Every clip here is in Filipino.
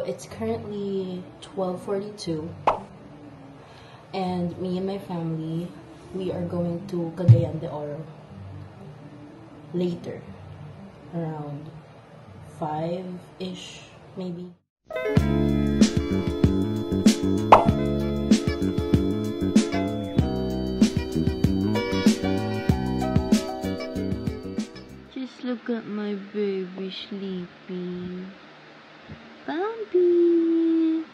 it's currently 12:42, and me and my family, we are going to Cagayan de Oro later, around 5-ish, maybe. Just look at my baby sleeping. Bambi!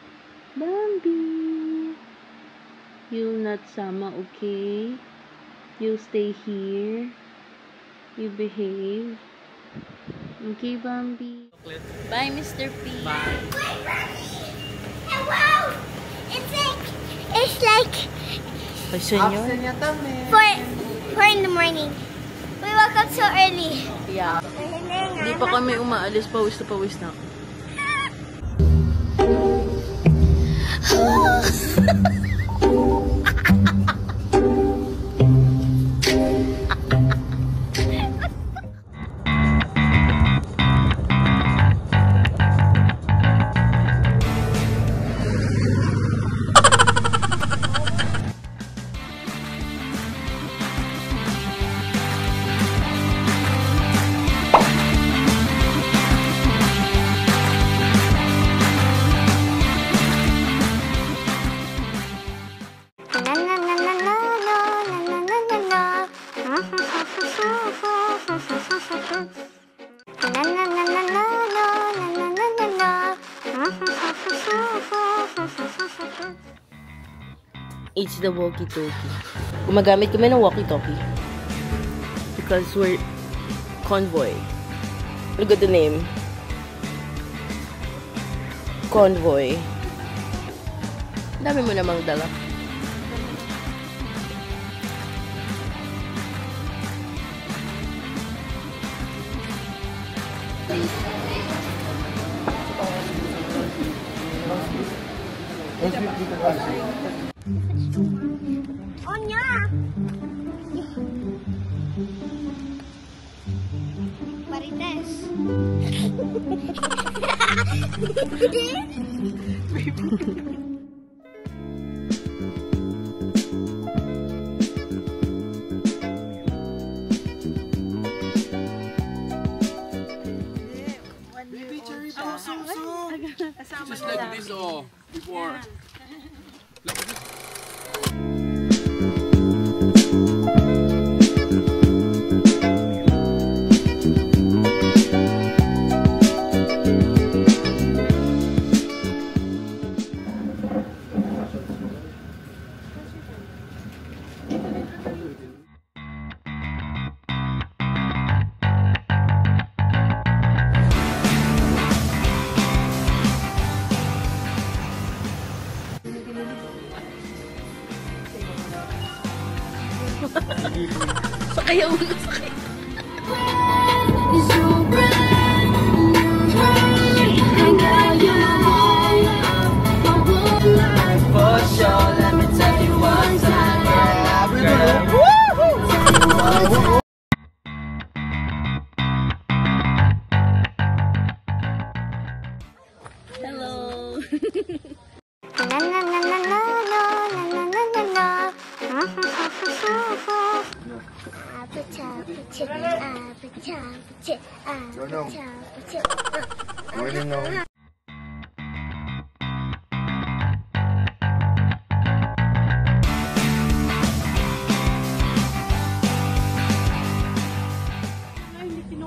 Bambi! You'll not sama, okay? You'll stay here. You behave. Okay, Bambi? Bye, Mr. P. Bye. Wow! It's like 4 in the morning. We woke up so early. Yeah. Hindi pa kami umaalis. Pawis na pawis na. It's the walkie-talkie. Gumagamit kami ng walkie-talkie. Because we're convoy. Look at the name. Convoy. Dami mo namang dala. Onya! Marites. Just like this, oh, before. Like this. Ayaw mo na sakit. For sure, let me tell you one time, girl. Hello.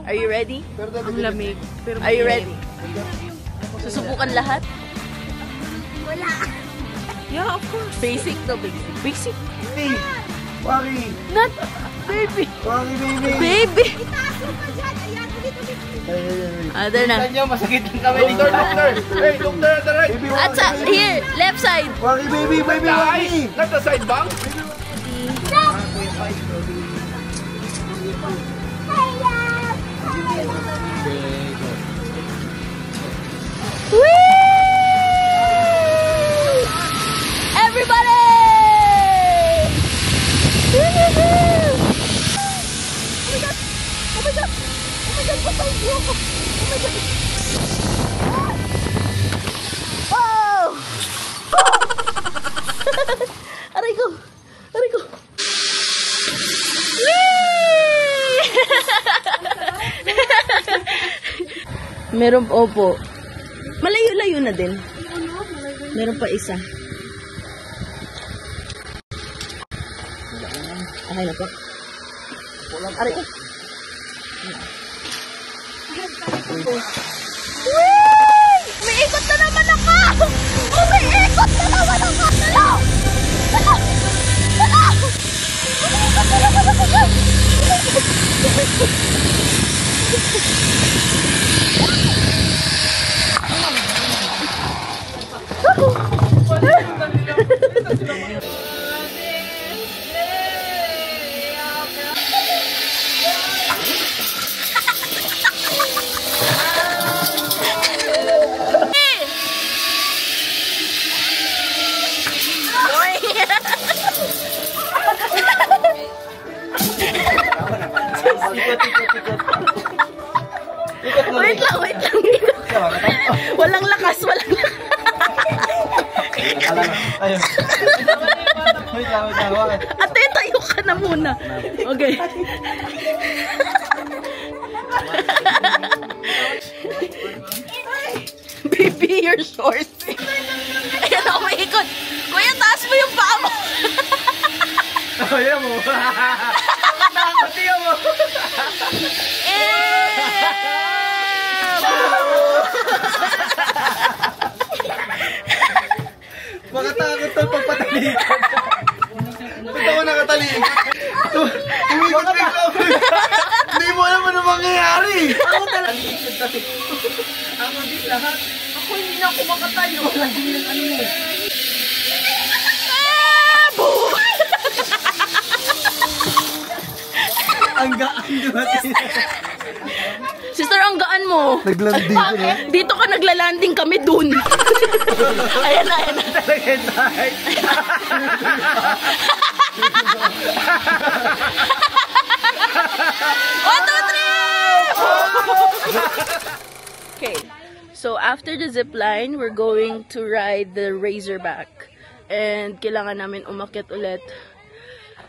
Are you ready? Ang lamig. Are you ready? Susubukan lahat? Wala. Yeah, of course. Basic to basic. Basic? Hey, Waki. Not baby. Waki, baby. Baby. Itaso pa dyan. Ayan, ulit. Other na. Tignan nyo, masakit ang kamay ni Doctor. Hey, Doctor, at the right. At sa, here, left side. Waki, baby, baby, Waki. Not the side bang? Everybody! Oh my god! Oh my god! Oh my god! Oh my god! Aray ko! Aray ko! Meron, opo. Malayo-layo na din. Meron pa isa. Okay na po. Aray ko. May ikot na naman ako! May ikot na naman ako! Dalaw! Dalaw! Dalaw! May ikot na naman ako! Wait lang. Walang lakas. Ate, tayo ka na muna. Okay. Baby, your shorts. Ayan ako, may ikot. Kuya, taas mo yung paa mo. Ayaw mo. Nakakatiyo mo. Makatakot to pagpatalikan. Ba't ako nakatalikod? Umikot bigla. Hindi mo alam ano mangyayari. Ako talaga. Ako din lahat. Ako hindi na ako makatayo. Wala din ng ano mo. Ang gaan dumating. Sister, ang gaan mo. Naglanding ko na. Dito ka naglalanding kami dun. Ayan na. Talaga tayo. Okay. So, after the zip line, we're going to ride the Razorback. And kailangan namin umakyat ulit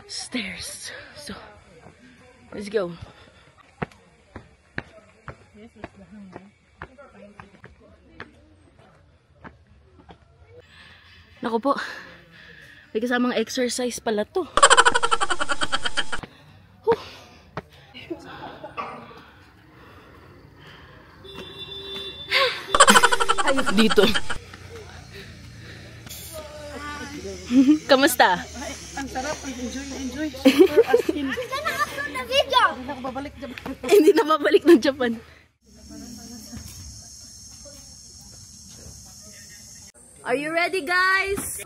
stairs. So, let's go. Naku po. May kasamang exercise pala to. Ayos dito. Kamusta? Ang sarap, enjoy. Super as in. Hindi na babalik ng Japan. Are you ready, guys?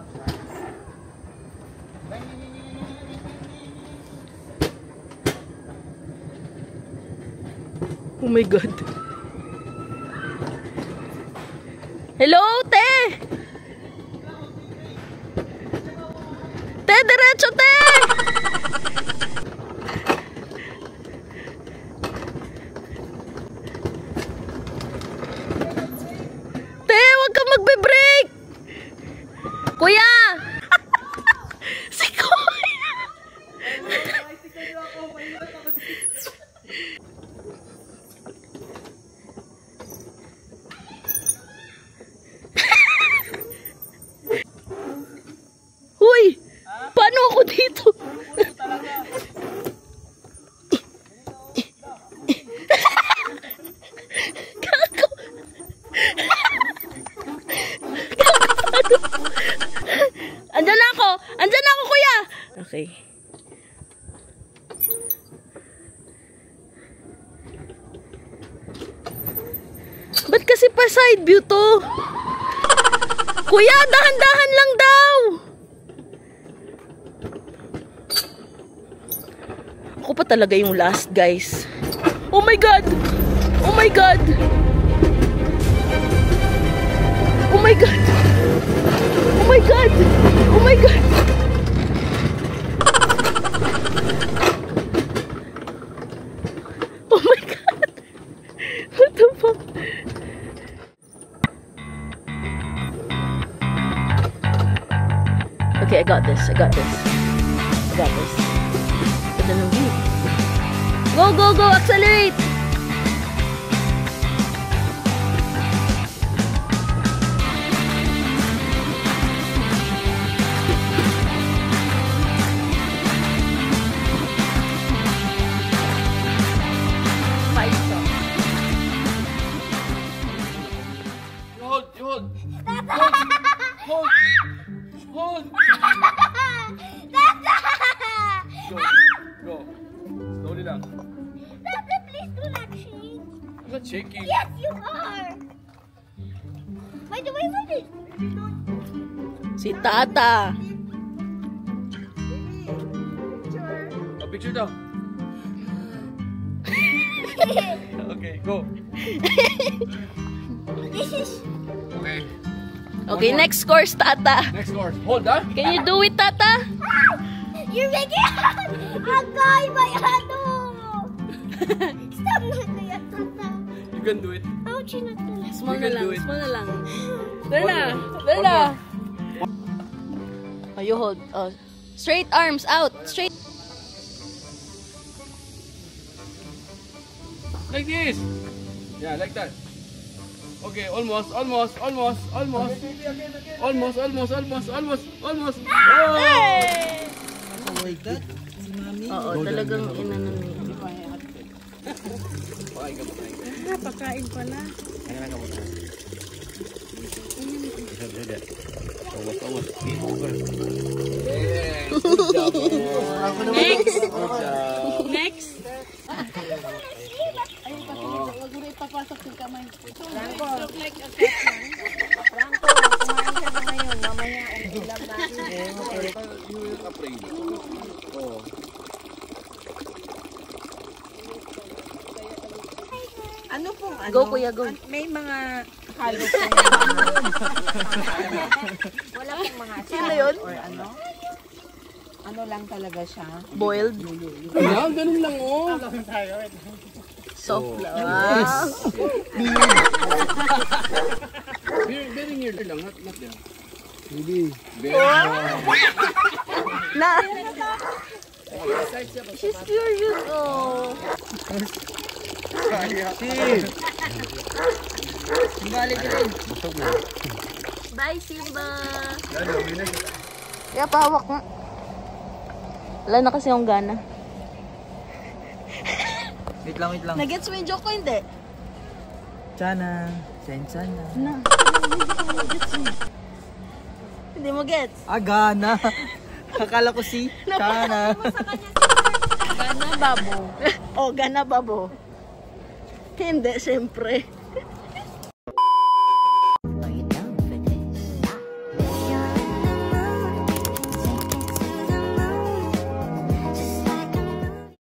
Oh my God. Hello, te! Te, diretso, te! Te, huwag kang magbe-break! Kuya! Si Kuya! Uy! Paano ako dito? Gago! Andyan na ako! Andyan na ako, kuya! Okay. Ba't kasi pa side view to? Kuya, dahan-dahan lang daw! Ako pa talaga yung last, guys. Oh my God! Oh my God! Oh my God! Oh my God! Oh my God! Oh my God! What the fuck? this. I got this. I got this. Ganda ng view. Go, go, go! Accelerate! Hold! Go. Slowly lang. Tata, please do not shake. I'm not shaking. Yes, you are. By the way, what is Si Tata. A picture daw. Okay, go. This is... Okay. Okay, next course, Tata. Next course. Hold, ha? Can you do it, Tata? You're making it! Agay, may ano! Stop na kaya, Tata. You can do it. Ouchie na to. Small You na can lang, do it. small na lang. There na, more. there One na. Oh, you hold. Oh, straight arms out, straight. Like this. Yeah, like that. Okay, almost. Oh! Oo, talagang inano niya. Pagkain pala. Next. Huwag mo na ipapasok yung kamay. Franco. Look like a cat man. Franco, kumain ka na ngayon. Mamaya, ulam natin. You will afraid. Oh. Ano pong ano? Go, kuya, go. May mga halo pong Wala pong mga Sino yun? or ano? Ano lang talaga siya? Boiled. Ayan, ganun lang, oh. Soft lang. Very near lang, not there. Na. She's curious, oh. Bye, Simba. Kaya pahawak nga. Wala na kasi yung gana. Wait lang. Nagets mo yung joke ko, hindi? Sana. Sensana. Na. Hindi mo gets. Agana. Akala ko si Sana. Gana babo. Oh, gana babo. Hindi, siyempre.